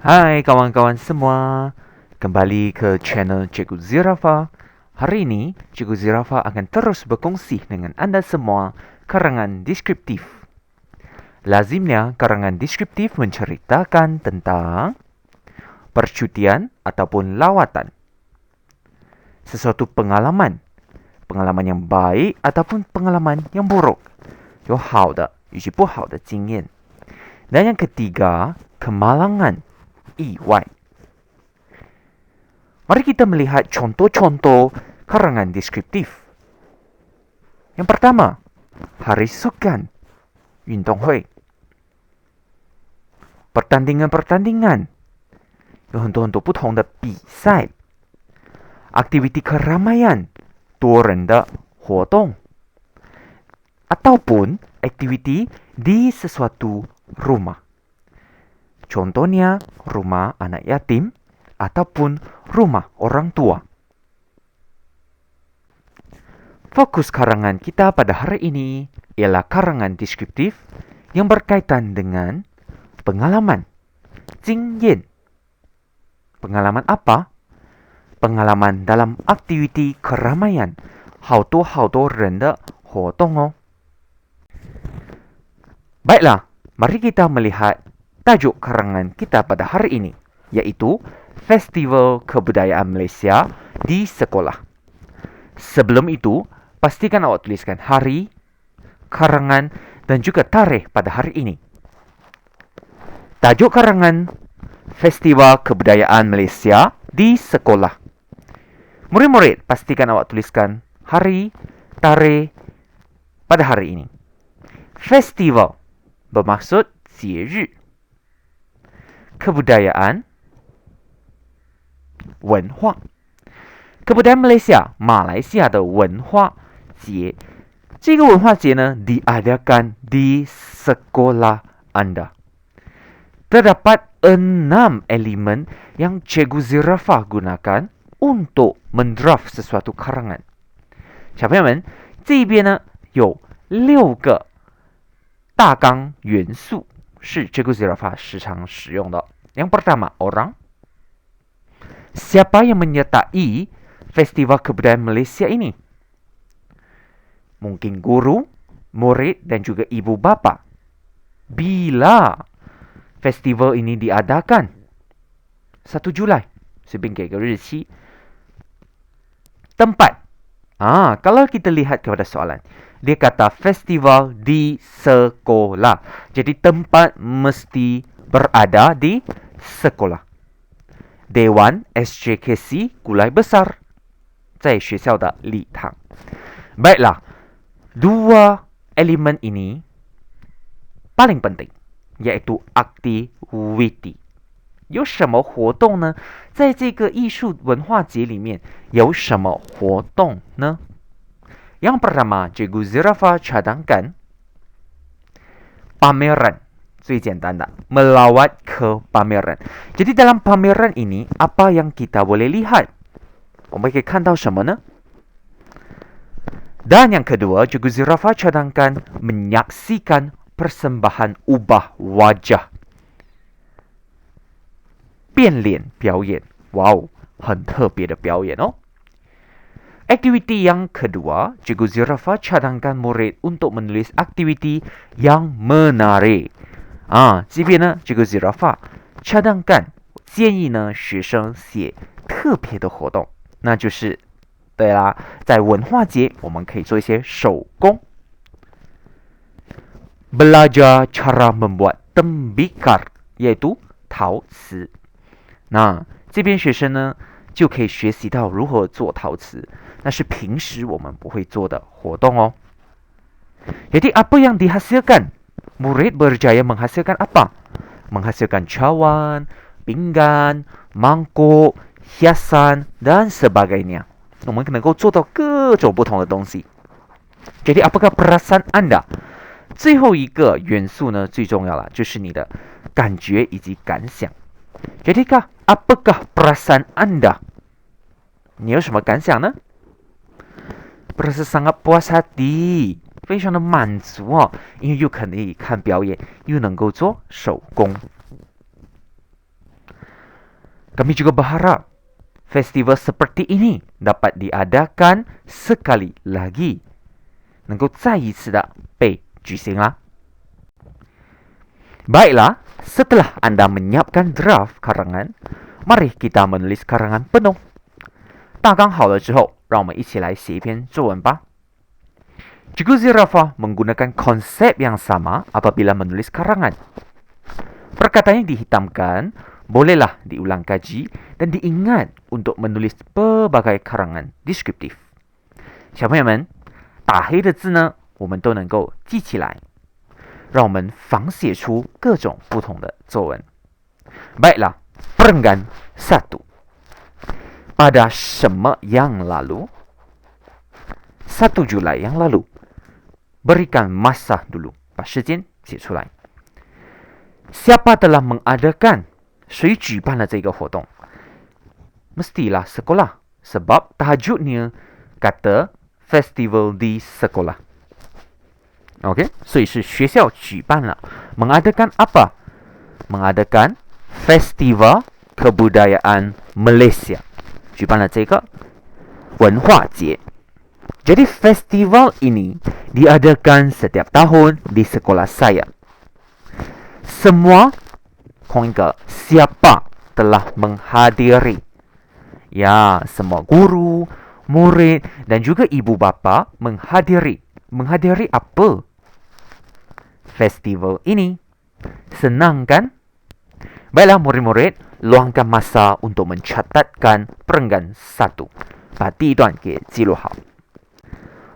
Hai kawan-kawan semua, kembali ke channel Cikgu Zirafa. Hari ini, Cikgu Zirafa akan terus berkongsi dengan anda semua karangan deskriptif. Lazimnya, karangan deskriptif menceritakan tentang percutian ataupun lawatan, sesuatu pengalaman, pengalaman yang baik ataupun pengalaman yang buruk, 有好的以及不好的经验。Dan yang ketiga, kemalangan, 意外。Mari kita melihat contoh-contoh karangan deskriptif. Yang pertama, hari sukan, 运动会。pertandingan-pertandingan， 有很多不同的比赛。aktiviti keramaian， 多人的活动。ataupun aktiviti di sesuatu rumah. Contohnya, rumah anak yatim ataupun rumah orang tua. Fokus karangan kita pada hari ini ialah karangan deskriptif yang berkaitan dengan pengalaman, 经验. Pengalaman apa? Pengalaman dalam aktiviti keramaian, 好多人的活动哦。Baiklah, mari kita melihat tajuk karangan kita pada hari ini, yaitu Festival Kebudayaan Malaysia di Sekolah. Sebelum itu, pastikan awak tuliskan hari, karangan, dan juga tarikh pada hari ini. Tajuk karangan Festival Kebudayaan Malaysia di Sekolah. Murid-murid, pastikan awak tuliskan hari, tarikh pada hari ini. Festival bermaksud 节日. Kebudayaan, 文化. Kebudayaan Malaysia, 马来西亚的文化节。这个文化节呢 diadakan di sekolah anda. Terdapat 6 elemen yang Cikgu Zirafa gunakan untuk mendraft sesuatu karangan. 小朋友们，这边呢有6个大纲元素是 Cikgu Zirafa 时常使用的。Yang pertama, orang. Siapa yang menyertai Festival Kebudayaan Malaysia ini? Mungkin guru, murid dan juga ibu bapa. Bila festival ini diadakan? 1 Julai. 随便给个日期。Tempat. Kalau kita lihat kepada soalan, dia kata festival di sekolah. Jadi tempat mesti berada di sekolah. Dewan SJKC Gulai Besar 在学校的礼堂. Baiklah, 2 elemen ini paling penting, yaitu aktiviti. 有什么活动呢？在这个艺术文化节里面有什么活动呢？ Yang pertama, Cikgu Zirafa cadangkan pameran. 最简单的 melawat ke pameran. Jadi dalam pameran ini apa yang kita boleh lihat? 我们可以看到什么呢？ Dan yang kedua, Cikgu Zirafa cadangkan menyaksikan persembahan ubah wajah. 变脸表演. Wow, 很特别的表演哦。Aktiviti yang kedua, Cikgu Zirafa cadangkan murid untuk menulis aktiviti yang menarik. 这边呢 Cikgu Zirafa cadangkan 建议呢学生写特别的活动，那就是对啦，在文化节我们可以做一些手工。Belajar cara membuat tembikar, yaitu 陶瓷。那这边学生呢就可以学习到如何做陶瓷，那是平时我们不会做的活动哦。Jadi apa yang dihasilkan? Murid berjaya menghasilkan apa? Menghasilkan cawan, pinggan, mangkuk, hiasan dan sebagainya. 我们能够做到各种不同的东西。Jadi apakah perasaan anda? 最后一个元素呢最重要了，就是你的感觉以及感想。Jadi apakah perasaan anda? 你有什么感想呢？ Berasa sangat puas hati， 非常的满足哦，因为又可以看表演，又能够做手工。Kami juga berharap festival seperti ini dapat diadakan sekali lagi，能够再一次的被举行啦。Baiklah, setelah anda menyiapkan draft karangan, mari kita menulis karangan penuh。大纲好了之后，让我们一起来写一篇作文吧。Cikgu Zirafah menggunakan konsep yang sama apabila menulis karangan. Perkataan yang dihitamkan bolehlah diulang kaji dan diingat untuk menulis pelbagai karangan deskriptif。小朋友们，打黑的字呢，我们都能够记起来。让我们仿写出各种不同的作文。Baiklah, perenggan 1. Pada 什么yang lalu? 1 Julai yang lalu. Berikan masa dulu. 把时间写出来。Siapa telah mengadakan? 谁举办了这个活动？ Mestilah sekolah. Sebab tajuknya kata festival di sekolah。OK， 所以是学校举办了。Mengadakan apa? Mengadakan Festival Kebudayaan Malaysia， 举办了这个文化节。Jadi festival ini diadakan setiap tahun di sekolah saya. Semua kongka siapa telah menghadiri? Ya, semua guru, murid dan juga ibu bapa menghadiri. Menghadiri apa? Festival ini. Senang kan? Baiklah murid-murid, luangkan masa untuk mencatatkan perenggan 1。把第一段给记录好。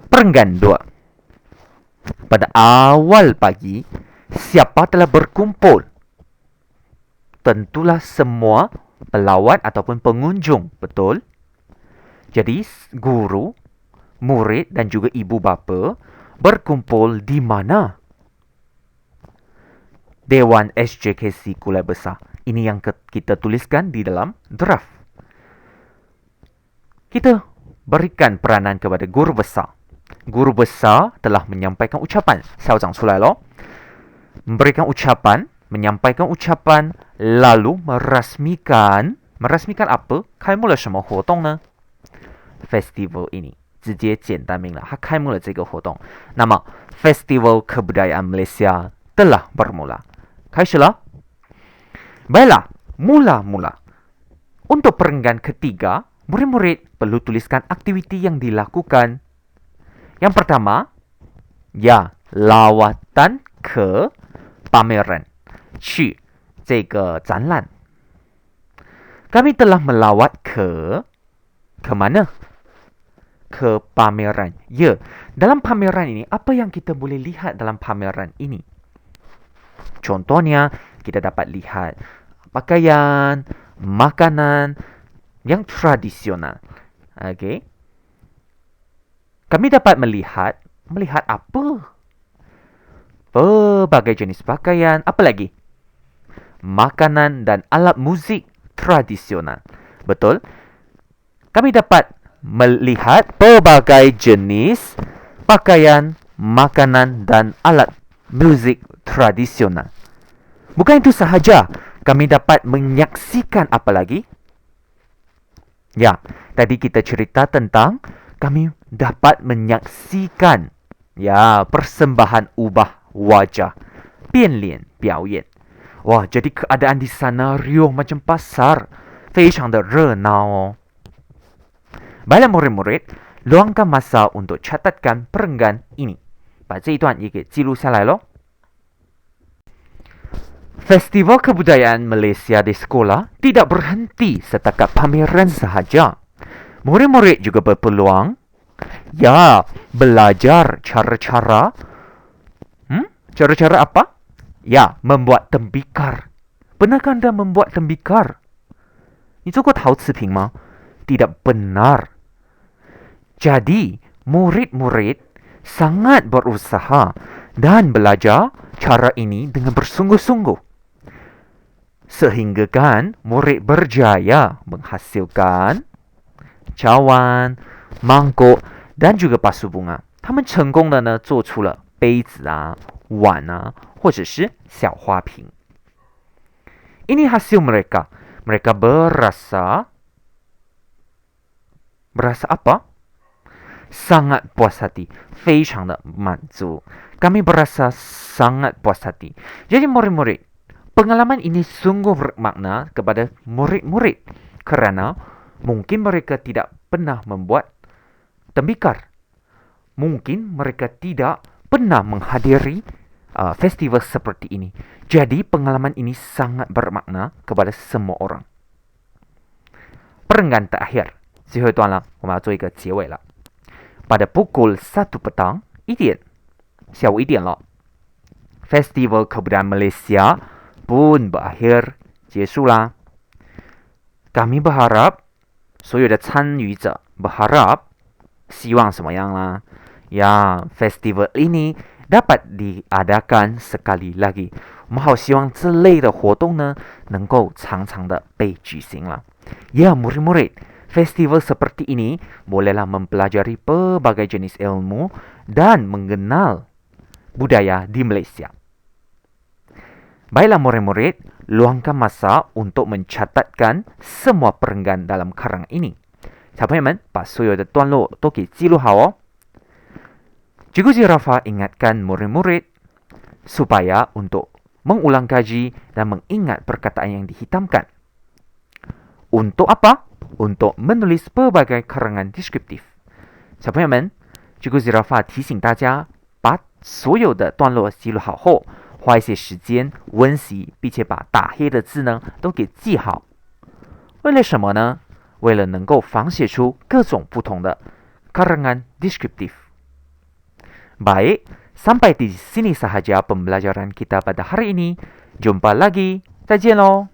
Perenggan 2. Pada awal pagi, siapa telah berkumpul? Tentulah semua pelawat ataupun pengunjung, betul? Jadi guru, murid dan juga ibu bapa berkumpul di mana? Dewan SJKC Kulai Besar. Ini yang kita tuliskan di dalam draft. Kita berikan peranan kepada guru besar. Guru besar telah menyampaikan ucapan. 校长出来咯。Memberikan ucapan, menyampaikan ucapan, lalu merasmikan. Merasmikan apa? 开幕了什么活动呢？ Festival ini. 直接简单明了，它开幕了这个活动。那么 Festival Kebudayaan Malaysia telah bermula. 开始了。Baiklah, mula-mula. Untuk perenggan ketiga, murid-murid perlu tuliskan aktiviti yang dilakukan. Yang pertama, ya, lawatan ke pameran. 去这个展览。Kami telah melawat ke mana? Ke pameran. Ya, dalam pameran ini, apa yang kita boleh lihat dalam pameran ini? Contohnya, kita dapat lihat pakaian, makanan yang tradisional. Okey. Kami dapat melihat apa? Berbagai jenis pakaian, apa lagi? Makanan dan alat muzik tradisional. Betul? Kami dapat melihat berbagai jenis pakaian, makanan dan alat muzik tradisional. Bukan itu sahaja, kami dapat menyaksikan apa lagi? Ya, tadi kita cerita tentang kami dapat menyaksikan ya persembahan ubah wajah, 变脸表演. Wah, jadi keadaan di sana riuh macam pasar, 非常的热闹哦。Baiklah murid-murid, luangkan masa untuk catatkan perenggan ini. 把这一段也给记录下来咯。Festival Kebudayaan Malaysia di sekolah tidak berhenti setakat pameran sahaja. Murid-murid juga berpeluang belajar cara-cara cara-cara apa? Ya, membuat tembikar. Pernahkah anda membuat tembikar? 你做过陶瓷瓶吗？ Tidak benar. Jadi, murid-murid sangat berusaha dan belajar cara ini dengan bersungguh-sungguh. Sehingga kan murid berjaya menghasilkan cawan, mangkuk dan juga pasu bunga. 他们成功的呢做出了杯子啊、碗啊，或者是小花瓶。Ini hasil mereka. Mereka berasa apa? Sangat puas hati, 非常的满足. Kami berasa sangat puas hati. Jadi murid-murid, pengalaman ini sungguh bermakna kepada murid-murid kerana mungkin mereka tidak pernah membuat tembikar. Mungkin mereka tidak pernah menghadiri festival seperti ini. Jadi pengalaman ini sangat bermakna kepada semua orang. Perenggan terakhir, 最后一段了，我们要做一个结尾了。Pada pukul 1 petang, 1点，下午1点了。Festival Kebudayaan Malaysia pun berakhir, 结束啦。Kami berharap 所有的参与者 berharap 希望什么样啦？呀 festival ini dapat diadakan sekali lagi. 我们好希望这类的活动呢，能够常常的被举行了。Ya, murid-murid, festival seperti ini bolehlah mempelajari pelbagai jenis ilmu dan mengenal budaya di Malaysia. Baiklah murid-murid, luangkan masa untuk mencatatkan semua perenggan dalam karang ini. 小朋友们，把所有的段落都给记录好哦。Cikgu Zirafa ingatkan murid-murid supaya untuk mengulang kaji dan mengingat perkataan yang dihitamkan. Untuk apa? Untuk menulis pelbagai karangan deskriptif. 小朋友们，Cikgu Zirafa 提醒大家，把所有的段落记录好后，花一些时间温习，并且把打黑的字呢都给记好。为了什么呢？为了能够仿写出各种不同的 karangan deskriptif. Baik, sampai di sini sahaja pembelajaran kita pada hari ini. Jumpa lagi. 再见喽。